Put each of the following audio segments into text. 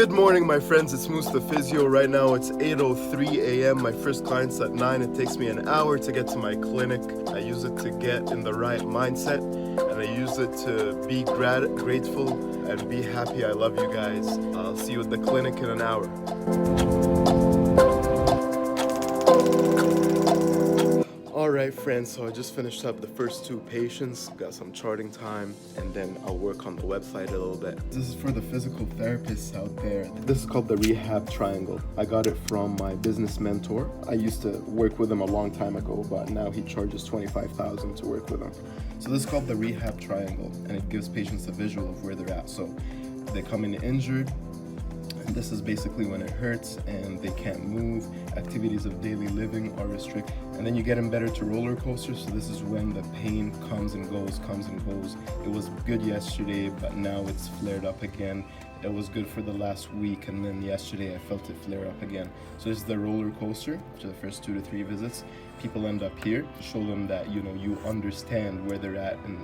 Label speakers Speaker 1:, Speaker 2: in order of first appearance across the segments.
Speaker 1: Good morning, my friends. It's Moose the Physio. Right now it's 8:03 a.m. My first client's at 9. It takes me an hour to get to my clinic. I use it to get in the right mindset, and I use it to be grateful and be happy. I love you guys. I'll see you at the clinic in an hour. Alright friends, so I just finished up the first two patients, got some charting time, and then I'll work on the website a little bit. This is for the physical therapists out there. This is called the Rehab Triangle. I got it from my business mentor. I used to work with him a long time ago, but now he charges $25,000 to work with him. So this is called the Rehab Triangle, and it gives patients a visual of where they're at. So they come in injured, and this is basically when it hurts and they can't move, activities of daily living are restricted. And then you get them better to roller coasters, so this is when the pain comes and goes. It was good yesterday, but now it's flared up again. It was good for the last week, and then yesterday I felt it flare up again. So this is the roller coaster for the first 2 to 3 visits. People end up here to show them that, you know, you understand where they're at, and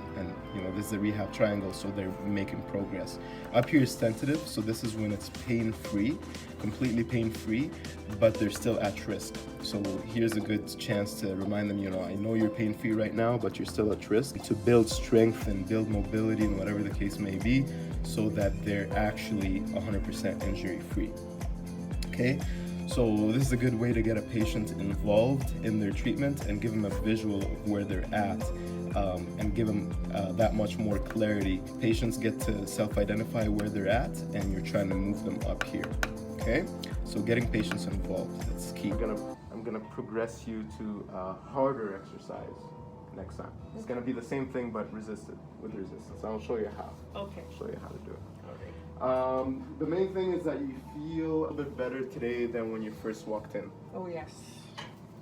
Speaker 1: you know, this is the Rehab Triangle, so they're making progress. Up here is tentative, so this is when it's pain-free, completely pain-free, but they're still at risk. So here's a good chance to remind them, you know, I know you're pain-free right now, but you're still at risk, to build strength and build mobility and whatever the case may be, so that they're actually 100% injury-free. Okay? So this is a good way to get a patient involved in their treatment and give them a visual of where they're at, and give them that much more clarity. Patients get to self-identify where they're at, and you're trying to move them up here. Okay? So getting patients involved, that's key. I'm gonna progress you to a harder exercise next time. It's gonna be the same thing but with resistance. I'll show you how.
Speaker 2: Okay.
Speaker 1: I'll show you how to do it.
Speaker 2: All right.
Speaker 1: The main thing is that you feel a bit better today than when you first walked in.
Speaker 2: Oh, yes.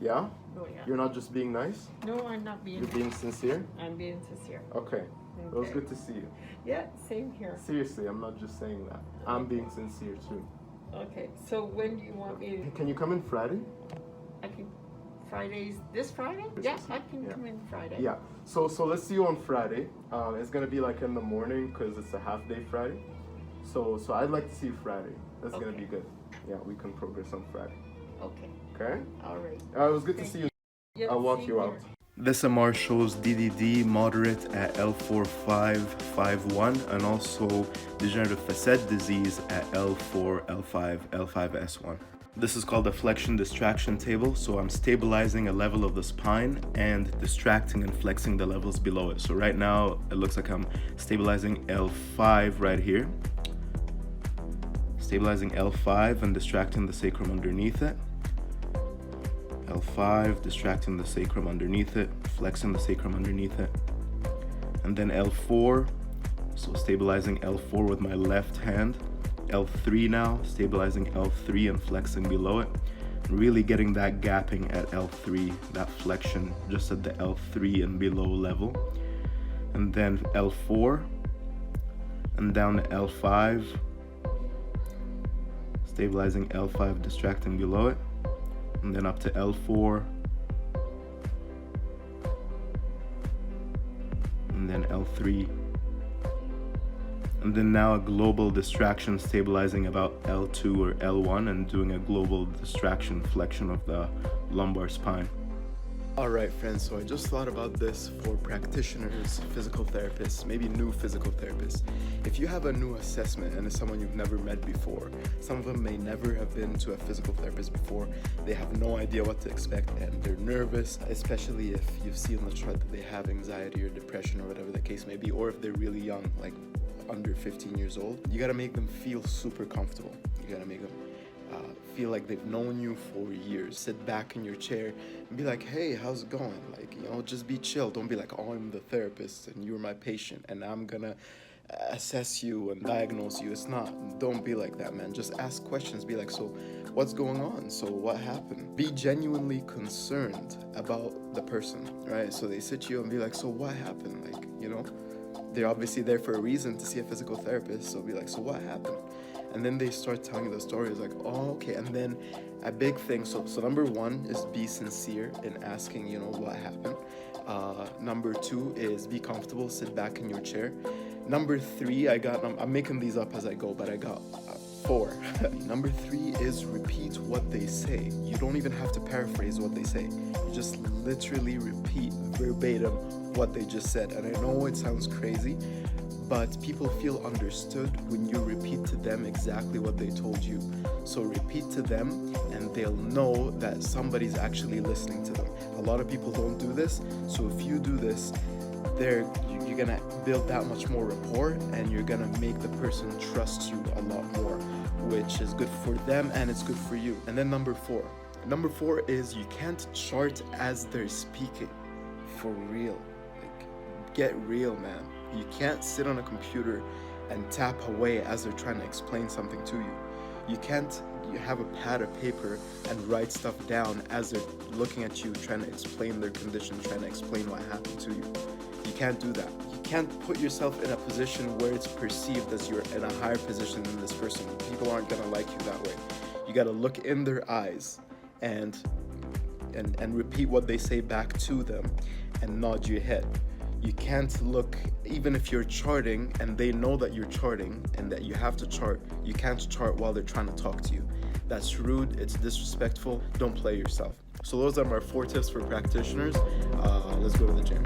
Speaker 1: Yeah?
Speaker 2: Oh, yeah.
Speaker 1: You're not just being nice?
Speaker 2: No, I'm not being.
Speaker 1: You're being sincere?
Speaker 2: I'm being sincere.
Speaker 1: Okay. It was good to see you.
Speaker 2: Yeah, same here.
Speaker 1: Seriously, I'm not just saying that. I'm being sincere too.
Speaker 2: Okay, so when do you want me to?
Speaker 1: Can you come in Friday?
Speaker 2: I can. This Friday? Yeah, I can come in Friday.
Speaker 1: Yeah. So let's see you on Friday. It's gonna be like in the morning because it's a half day Friday. So I'd like to see you Friday. That's gonna be good. Yeah, we can progress on Friday.
Speaker 2: Okay.
Speaker 1: Okay?
Speaker 2: All right.
Speaker 1: It was good to see you.
Speaker 2: Yeah,
Speaker 1: I'll walk you out. This MR shows DDD moderate at L4-5-5-1 and also degenerative facet disease at L4, L5, L5S1. This is called the flexion distraction table. So I'm stabilizing a level of the spine and distracting and flexing the levels below it. So right now it looks like I'm stabilizing L5 right here. Stabilizing L5 and distracting the sacrum underneath it. L5, distracting the sacrum underneath it, flexing the sacrum underneath it. And then L4, so stabilizing L4 with my left hand. L3 now, stabilizing L3 and flexing below it. Really getting that gapping at L3, that flexion just at the L3 and below level. And then L4, and down to L5, stabilizing L5, distracting below it. And then up to L4, and then L3, and then now a global distraction stabilizing about L2 or L1 and doing a global distraction flexion of the lumbar spine. Alright friends, so I just thought about this for practitioners, physical therapists, maybe new physical therapists. If you have a new assessment and it's someone you've never met before, some of them may never have been to a physical therapist before, they have no idea what to expect and they're nervous, especially if you've seen on the chart that they have anxiety or depression or whatever the case may be, or if they're really young, like under 15 years old. You gotta make them feel super comfortable. You gotta make them feel like they've known you for years. Sit back in your chair and be like, hey, how's it going? Like, you know, just be chill. Don't be like, oh, I'm the therapist and you're my patient and I'm gonna assess you and diagnose you. It's not. Don't be like that, man. Just ask questions. Be like, so what's going on? So what happened? Be genuinely concerned about the person, right? So they sit you and be like, so what happened? Like, you know, they're obviously there for a reason to see a physical therapist. So be like, so what happened? And then they start telling you the story. It's like, oh, okay. And then a big thing. So number one is be sincere in asking, you know, what happened. Number two is be comfortable, sit back in your chair. Number three, I'm making these up as I go, but I got 4. Number 3 is repeat what they say. You don't even have to paraphrase what they say. You just literally repeat verbatim what they just said. And I know it sounds crazy, but people feel understood when you repeat to them exactly what they told you. So repeat to them and they'll know that somebody's actually listening to them. A lot of people don't do this, so if you do this, you're gonna build that much more rapport, and you're gonna make the person trust you a lot more, which is good for them and it's good for you. And then number 4. Number 4 is you can't chart as they're speaking. For real. Like, get real, man. You can't sit on a computer and tap away as they're trying to explain something to you. You have a pad of paper and write stuff down as they're looking at you, trying to explain their condition, trying to explain what happened to you. You can't do that. You can't put yourself in a position where it's perceived as you're in a higher position than this person. People aren't gonna like you that way. You gotta look in their eyes and repeat what they say back to them and nod your head. You can't look, even if you're charting and they know that you're charting and that you have to chart, you can't chart while they're trying to talk to you. That's rude, it's disrespectful, don't play yourself. So those are my 4 tips for practitioners. Let's go to the gym.